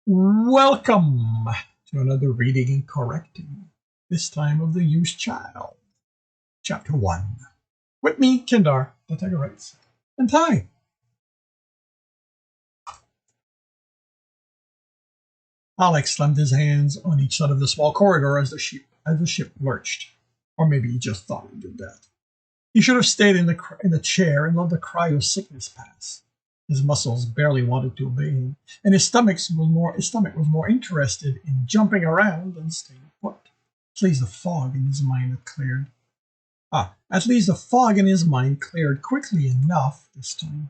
Welcome to another reading and correcting, this time of The Used Child, Chapter 1. With me, Kindar, the Tiger Rights, and Ty. Alex slammed his hands on each side of the small corridor as the ship lurched. Or maybe he just thought he did that. He should have stayed in the chair and let the cryo sickness pass. His muscles barely wanted to obey him, and his stomach was more interested in jumping around than staying put. At least the fog in his mind had cleared. At least the fog in his mind cleared quickly enough this time.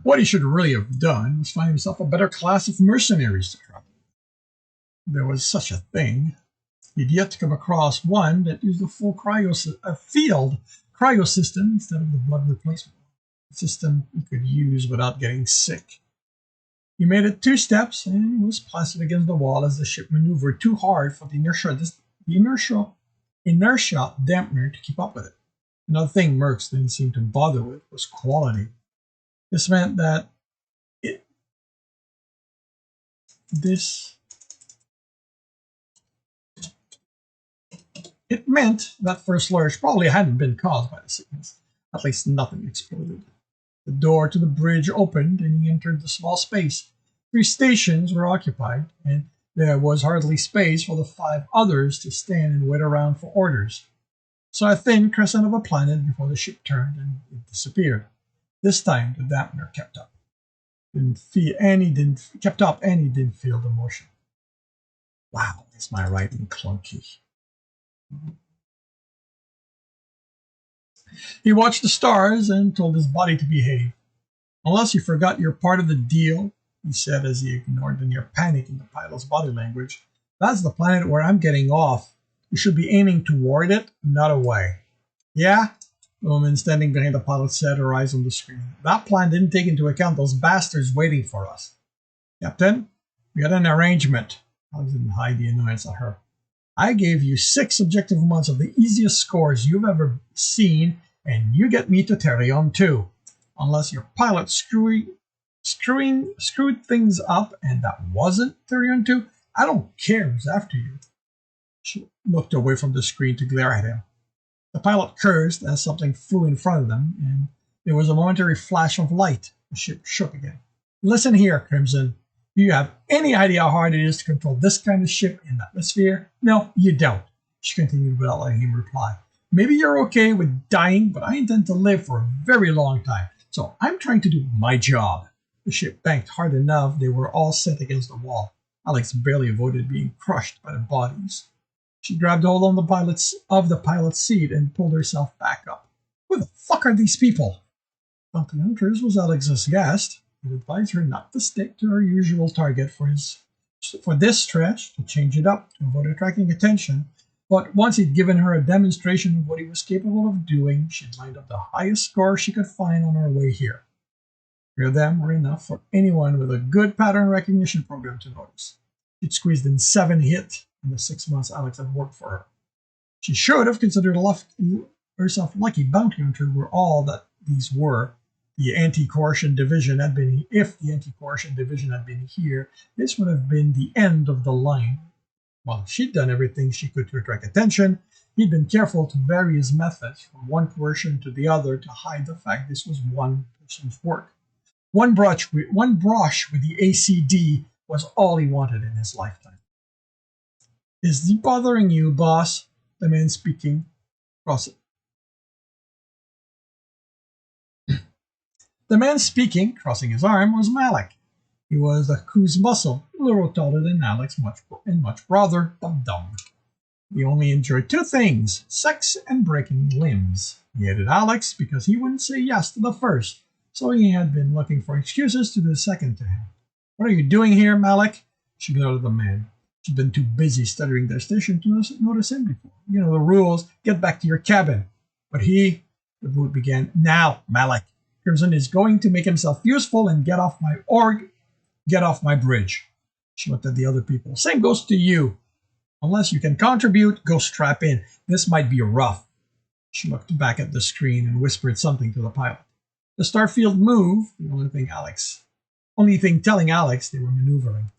What he should really have done was find himself a better class of mercenaries to travel. There was such a thing. He'd yet to come across one that used a full field cryo system instead of the blood replacement system he could use without getting sick. He made it 2 steps and was plastered against the wall as the ship maneuvered too hard for the inertia dampener to keep up with it. Another thing Mercs didn't seem to bother with was quality. This meant that It meant that first lurch probably hadn't been caused by the sickness. At least nothing exploded. The door to the bridge opened and he entered the small space. 3 stations were occupied, and there was hardly space for the 5 others to stand and wait around for orders. So a thin crescent of a planet before the ship turned and it disappeared. This time the dampener kept up. He didn't feel the motion. Wow, is my writing clunky? He watched the stars and told his body to behave. Unless you forgot you're part of the deal, he said as he ignored the near panic in the pilot's body language. That's the planet where I'm getting off. You should be aiming toward it, not away. Yeah? The woman standing behind the pilot said, her eyes on the screen. That plan didn't take into account those bastards waiting for us. Captain, we had an arrangement. Alex didn't hide the annoyance at her. I gave you 6 objective months of the easiest scores you've ever seen, and you get me to Terion too. Unless your pilot screwed things up, and that wasn't Terion 2, I don't care who's after you. She looked away from the screen to glare at him. The pilot cursed as something flew in front of them, and there was a momentary flash of light. The ship shook again. Listen here, Crimson. Do you have any idea how hard it is to control this kind of ship in the atmosphere? No, you don't, she continued without letting him reply. Maybe you're okay with dying, but I intend to live for a very long time, so I'm trying to do my job. The ship banked hard enough they were all set against the wall. Alex barely avoided being crushed by the bodies. She grabbed hold on the pilot's seat and pulled herself back up. Who the fuck are these people? Bounty Hunters was Alex's guest. He advised her not to stick to her usual target for this stretch, to change it up, to avoid attracting attention. But once he'd given her a demonstration of what he was capable of doing, she'd lined up the highest score she could find on her way here. 3 of them were enough for anyone with a good pattern recognition program to notice. She'd squeezed in 7 hits in the 6 months Alex had worked for her. She should have considered herself lucky bounty hunter were all that these were. If the anti-coercion division had been here, this would have been the end of the line. While she'd done everything she could to attract attention, he'd been careful to vary his methods from one coercion to the other to hide the fact this was one person's work. One brush with the ACD was all he wanted in his lifetime. Is he bothering you, boss? The man speaking across it. The man speaking, crossing his arm, was Malik. He was a coos muscle, a little taller than Alex, much broader, but dumb. He only enjoyed 2 things, sex and breaking limbs. He hated Alex because he wouldn't say yes to the first, so he had been looking for excuses to do the second to him. What are you doing here, Malik? She glared at the man. She'd been too busy studying their station to notice him before. You know the rules, get back to your cabin. But the brute began, Now, Malik. Crimson is going to make himself useful and get off my bridge. She looked at the other people. Same goes to you. Unless you can contribute, go strap in. This might be rough. She looked back at the screen and whispered something to the pilot. The starfield moved, the only thing telling Alex they were maneuvering.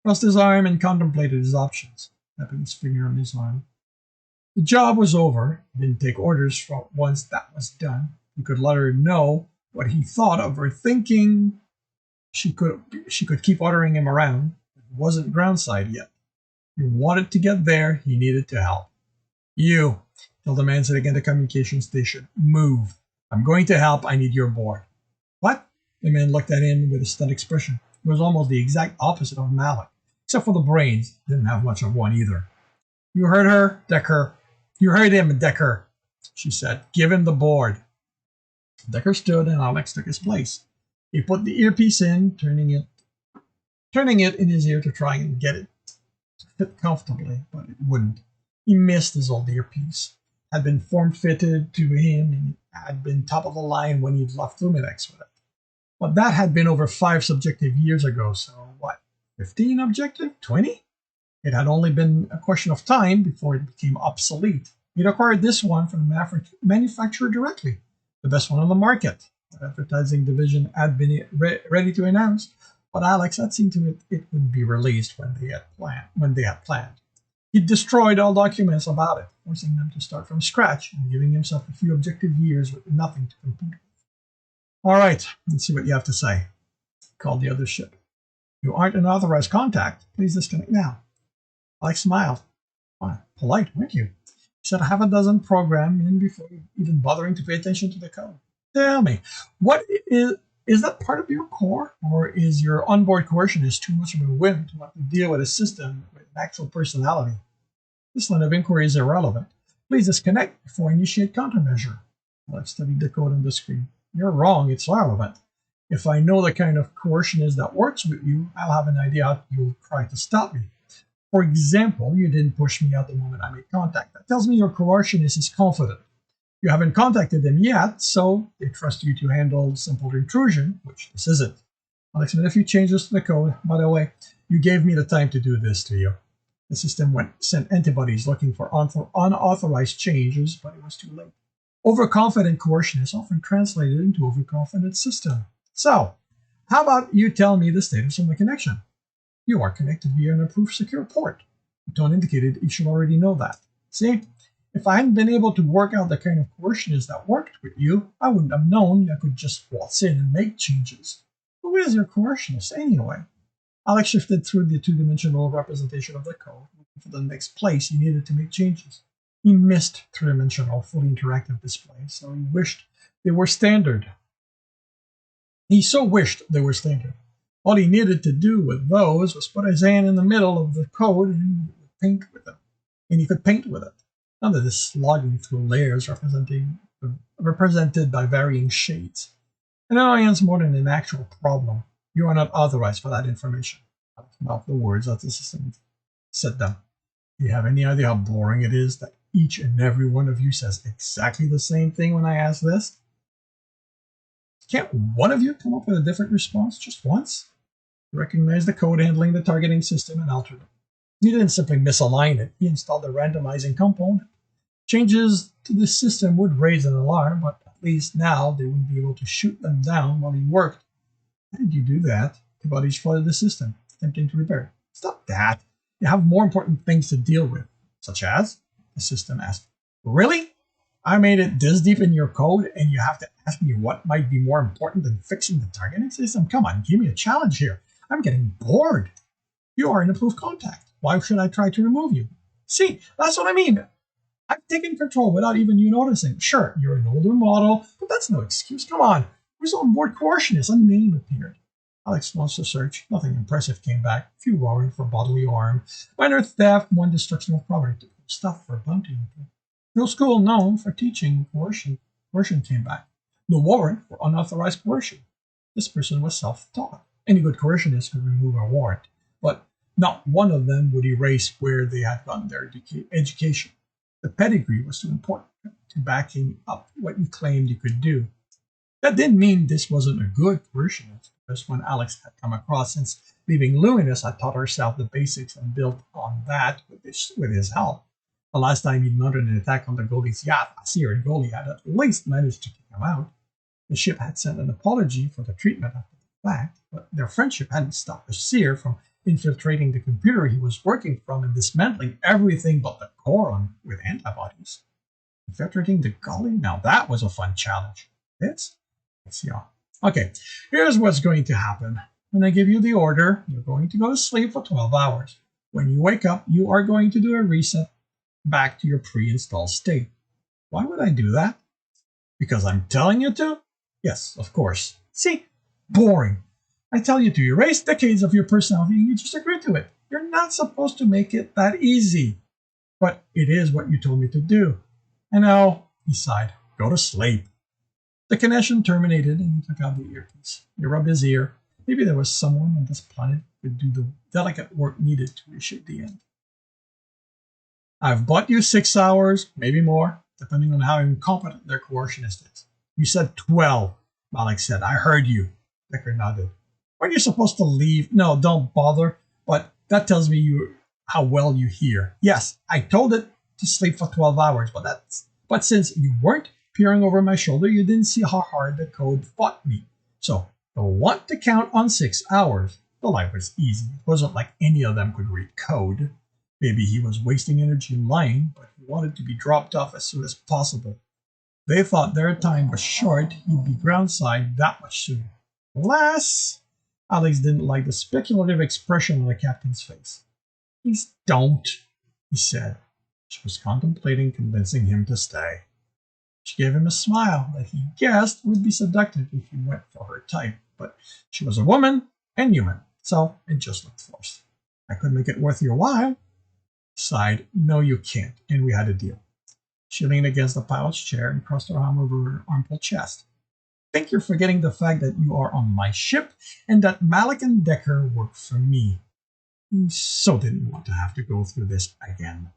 Crossed his arm and contemplated his options, tapping his finger on his arm. The job was over. He didn't take orders from once that was done. He could let her know what he thought of her thinking. She could keep ordering him around. It wasn't groundside yet. He wanted to get there. He needed to help. You, tell the man sitting at the communication station, move. I'm going to help. I need your board. What? The man looked at him with a stunned expression. It was almost the exact opposite of Malik, except for the brains. Didn't have much of one either. You heard her, Decker. You heard him, Decker, she said. Give him the board. Decker stood and Alex took his place. He put the earpiece in, turning it in his ear to try and get it to fit comfortably, but it wouldn't. He missed his old earpiece. It had been form-fitted to him and had been top of the line when he'd left Luminex with it. But that had been over 5 subjective years ago, so what, 15 objective? 20? It had only been a question of time before it became obsolete. He'd acquired this one from the manufacturer directly, the best one on the market. The advertising division had been ready to announce, but Alex had seen to it wouldn't be released when they had planned. He'd destroyed all documents about it, forcing them to start from scratch and giving himself a few objective years with nothing to compete with. All right, let's see what you have to say, called the other ship. You aren't an authorized contact. Please disconnect now. Alex smiled. Wow, polite, weren't you? He said half a dozen program in before even bothering to pay attention to the code. Tell me, what is that part of your core, or is your onboard coercionist too much of a whim to want to deal with a system with an actual personality? This line of inquiry is irrelevant. Please disconnect before I initiate countermeasure. Alex studied the code on the screen. You're wrong, it's relevant. If I know the kind of coercionist that works with you, I'll have an idea how you'll try to stop me. For example, you didn't push me out the moment I made contact. That tells me your coercionist is confident. You haven't contacted them yet, so they trust you to handle simple intrusion, which this isn't. Alex made a few changes to the code. By the way, you gave me the time to do this to you. The system sent antibodies looking for unauthorized changes, but it was too late. Overconfident coercion is often translated into overconfident system. So, how about you tell me the status of my connection? You are connected via an approved secure port. The tone indicated you should already know that. See, if I hadn't been able to work out the kind of coercionist that worked with you, I wouldn't have known I could just waltz in and make changes. Who is your coercionist anyway? Alex shifted through the two-dimensional representation of the code, looking for the next place he needed to make changes. He missed three-dimensional, fully interactive displays, so he wished they were standard. He so wished they were standard. All he needed to do with those was put his hand in the middle of the code and paint with it. And he could paint with it. None of this slogging through layers represented by varying shades. An annoyance more than an actual problem. You are not authorized for that information. Not the words that the system said them. Do you have any idea how boring it is that each and every one of you says exactly the same thing when I ask this? Can't one of you come up with a different response just once? He recognized the code handling the targeting system and altered it. He didn't simply misalign it. He installed a randomizing component. Changes to the system would raise an alarm, but at least now they wouldn't be able to shoot them down while he worked. How did you do that? The bodies flooded the system, attempting to repair it. Stop that. You have more important things to deal with. Such as? The system asked. Really? I made it this deep in your code, and you have to ask me what might be more important than fixing the targeting system? Come on, give me a challenge here. I'm getting bored. You are an approved contact. Why should I try to remove you? See, that's what I mean. I've taken control without even you noticing. Sure, you're an older model, but that's no excuse. Come on. Who's on board coercionist? A name appeared. Alex launched a search. Nothing impressive came back. A few warrant for bodily harm, minor theft, one destruction of property. Stuff for bounty hunter. No school known for teaching coercion. Coercion came back. No warrant for unauthorized coercion. This person was self-taught. Any good coercionist could remove a warrant, but not one of them would erase where they had gotten their education. The pedigree was too important to backing up what you claimed you could do. That didn't mean this wasn't a good coercionist, because when Alex had come across since Leaving Luminous had taught herself the basics and built on that with his help. The last time he'd mounted an attack on the goalie's yacht, Seer and goalie had at least managed to kick him out. The ship had sent an apology for the treatment after the fact, but their friendship hadn't stopped the Seer from infiltrating the computer he was working from and dismantling everything but the core with antibodies. Infiltrating the goalie? Now that was a fun challenge. Let's see. Okay, here's what's going to happen. When I give you the order, you're going to go to sleep for 12 hours. When you wake up, you are going to do a reset back to your pre-installed state. Why would I do that? Because I'm telling you to? Yes, of course. See? Boring. I tell you to erase decades of your personality and you just agree to it. You're not supposed to make it that easy. But it is what you told me to do. I know, he sighed. Go to sleep. The connection terminated and he took out the earpiece. He rubbed his ear. Maybe there was someone on this planet who could do the delicate work needed to reshape the end. I've bought you 6 hours, maybe more, depending on how incompetent their coercionist is. You said 12, Alex said. I heard you. Decker nodded. Weren't you supposed to leave? No, don't bother. But that tells me how well you hear. Yes, I told it to sleep for 12 hours, but since you weren't peering over my shoulder, you didn't see how hard the code fought me. So you'll want to count on 6 hours. The life was easy. It wasn't like any of them could read code. Maybe he was wasting energy lying, but he wanted to be dropped off as soon as possible. They thought their time was short. He'd be groundside that much sooner. Alas, Alex didn't like the speculative expression on the captain's face. Please don't, he said. She was contemplating convincing him to stay. She gave him a smile that he guessed would be seductive if he went for her type, but she was a woman and human, so it just looked forced. I could make it worth your while. Sighed, no you can't, and we had a deal. She leaned against the pilot's chair and crossed her arm over her armful chest. I think you're forgetting the fact that you are on my ship and that Malik and Decker work for me. He so didn't want to have to go through this again.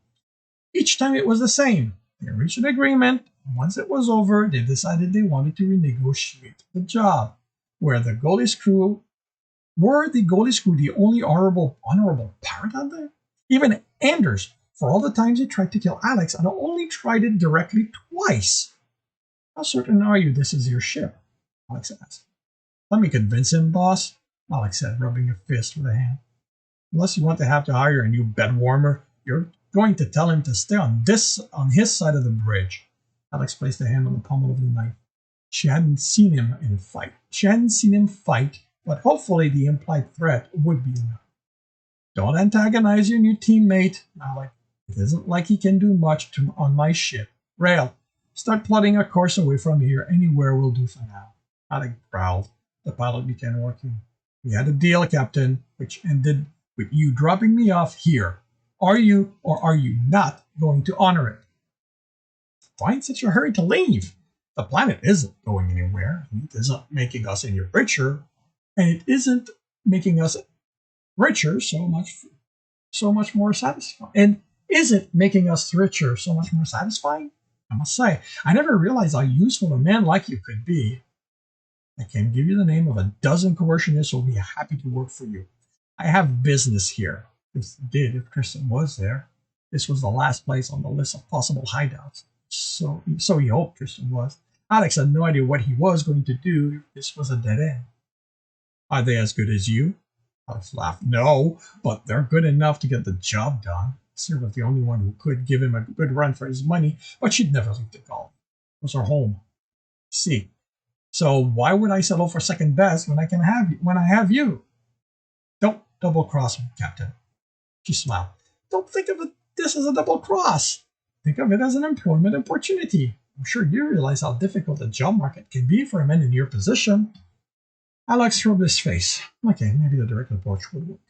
Each time it was the same. They reached an agreement, and once it was over, they decided they wanted to renegotiate the job. Were the goalie's crew the only honorable parent out there? Even Anders, for all the times he tried to kill Alex, had only tried it directly twice. How certain are you this is your ship? Alex asked. Let me convince him, boss, Alex said, rubbing a fist with a hand. Unless you want to have to hire a new bed warmer, you're going to tell him to stay on his side of the bridge. Alex placed a hand on the pommel of the knife. She hadn't seen him fight, but hopefully the implied threat would be enough. Don't antagonize your new teammate, Malik. It isn't like he can do much on my ship. Rail, start plotting a course away from here. Anywhere will do for now. Alec growled. The pilot began working. We had a deal, Captain, which ended with you dropping me off here. Are you or are you not going to honor it? Why in such a hurry to leave? The planet isn't going anywhere. It isn't making us any richer. And it isn't making us richer so much more satisfying. And isn't making us richer so much more satisfying? I must say, I never realized how useful a man like you could be. I can give you the name of a dozen coercionists who will be happy to work for you. I have business here. This did if Tristan was there. This was the last place on the list of possible hideouts. So he hoped Tristan was. Alex had no idea what he was going to do if this was a dead end. Are they as good as you? Alex laughed. No, but they're good enough to get the job done. Sarah was the only one who could give him a good run for his money, but she'd never leave the golf. It was her home. See, so why would I settle for second best when I have you? Don't double cross me, Captain. She smiled. Don't think of this as a double cross. Think of it as an employment opportunity. I'm sure you realize how difficult the job market can be for a man in your position. Alex rubbed his face. Okay, maybe the direct approach would work.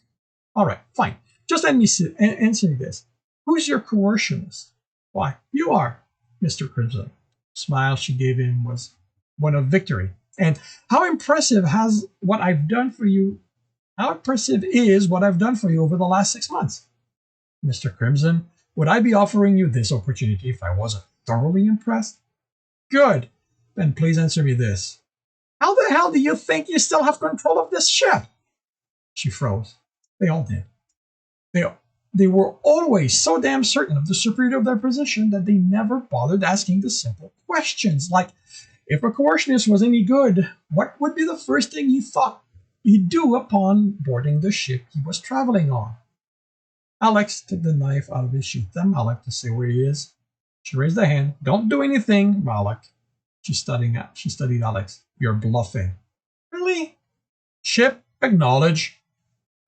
All right, fine. Just let me answer this. Who's your coercionist? Why, you are, Mr. Crimson. The smile she gave him was one of victory. And how impressive is what I've done for you over the last 6 months? Mr. Crimson, would I be offering you this opportunity if I wasn't thoroughly impressed? Good. Then please answer me this. How the hell do you think you still have control of this ship? She froze. They all did. They, they were always so damn certain of the superiority of their position that they never bothered asking the simple questions, like, if a coercionist was any good, what would be the first thing he thought he'd do upon boarding the ship he was traveling on? Alex took the knife out of his sheath. Then Malik to say where he is. She raised a hand. Don't do anything, Malik. She studied Alex. You're bluffing. Really? Ship, acknowledge,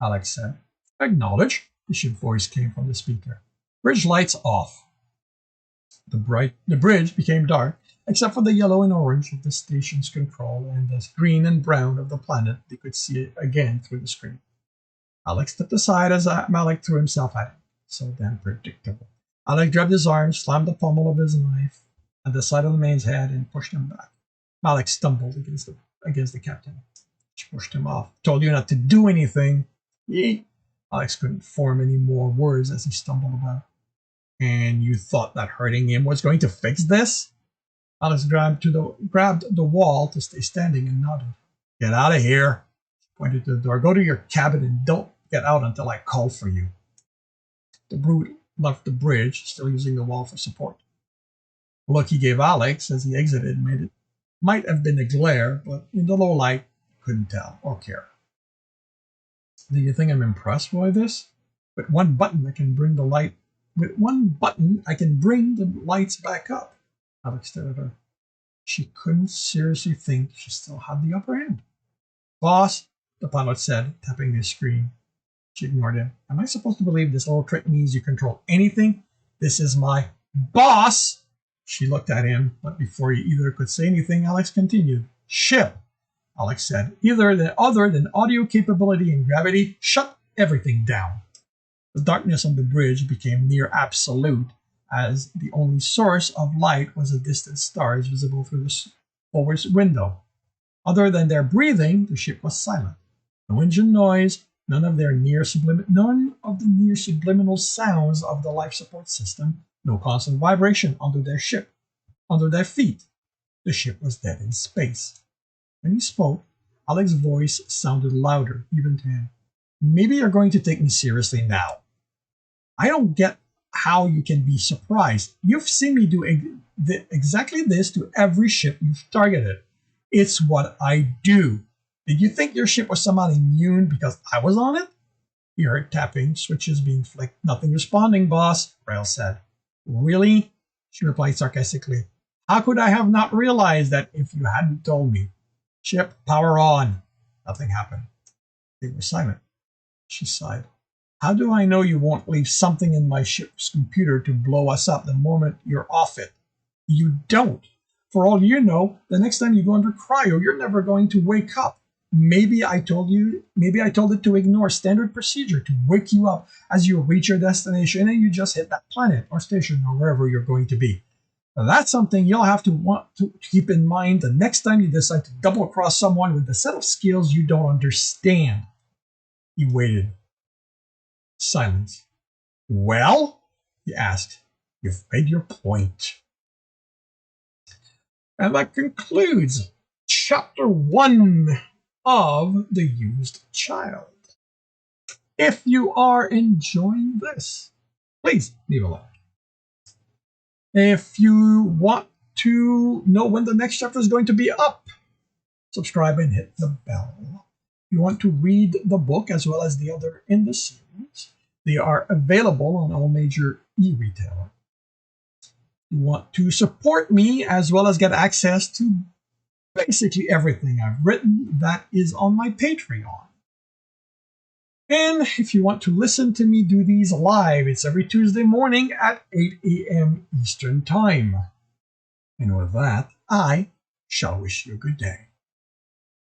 Alex said. Acknowledge? The ship voice came from the speaker. Bridge lights off. The bridge became dark, except for the yellow and orange of the station's control and the green and brown of the planet. They could see it again through the screen. Alex stepped aside as Malik threw himself at him. So damn predictable. Alex grabbed his arm, slammed the pommel of his knife at the side of the man's head, and pushed him back. Malik stumbled against the captain. She pushed him off. Told you not to do anything. Yeet. Alex couldn't form any more words as he stumbled about. And you thought that hurting him was going to fix this? Alex grabbed the wall to stay standing and nodded. Get out of here. She pointed to the door. Go to your cabin and don't get out until I call for you. The brute left the bridge, still using the wall for support. The look he gave Alex as he exited might have been a glare, but in the low light, couldn't tell or care. Do you think I'm impressed by this? With one button, I can bring the lights back up. Alex stared at her. She couldn't seriously think she still had the upper hand. Boss, the pilot said, tapping his screen. She ignored him. Am I supposed to believe this little trick means you control anything? This is my boss! She looked at him, but before he either could say anything, Alex continued. Ship, Alex said. Other than audio capability and gravity, shut everything down. The darkness on the bridge became near absolute, as the only source of light was the distant stars visible through the forward window. Other than their breathing, the ship was silent. No engine noise, none of the near subliminal sounds of the life support system, no constant vibration under their feet. The ship was dead in space. When he spoke, Alex's voice sounded louder, even to him. Maybe you're going to take me seriously now. I don't get how you can be surprised. You've seen me do exactly this to every ship you've targeted. It's what I do. Did you think your ship was somehow immune because I was on it? He heard tapping, switches being flicked. Nothing responding, boss, Rail said. Really? She replied sarcastically. How could I have not realized that if you hadn't told me? Ship, power on. Nothing happened. They were silent. She sighed. How do I know you won't leave something in my ship's computer to blow us up the moment you're off it? You don't. For all you know, the next time you go under cryo, you're never going to wake up. Maybe I told it to ignore standard procedure to wake you up as you reach your destination and you just hit that planet or station or wherever you're going to be. Now, that's something you'll have to want to keep in mind the next time you decide to double cross someone with a set of skills you don't understand. He waited. Silence. Well? He asked. You've made your point. And that concludes Chapter 1 of The Used Child. If you are enjoying this, please leave a like. If you want to know when the next chapter is going to be up, subscribe and hit the bell. If you want to read the book as well as the other in the series, they are available on all major e-retailers. You want to support me as well as get access to basically everything I've written, that is on my Patreon. And if you want to listen to me do these live, it's every Tuesday morning at 8 a.m. Eastern Time. And with that, I shall wish you a good day.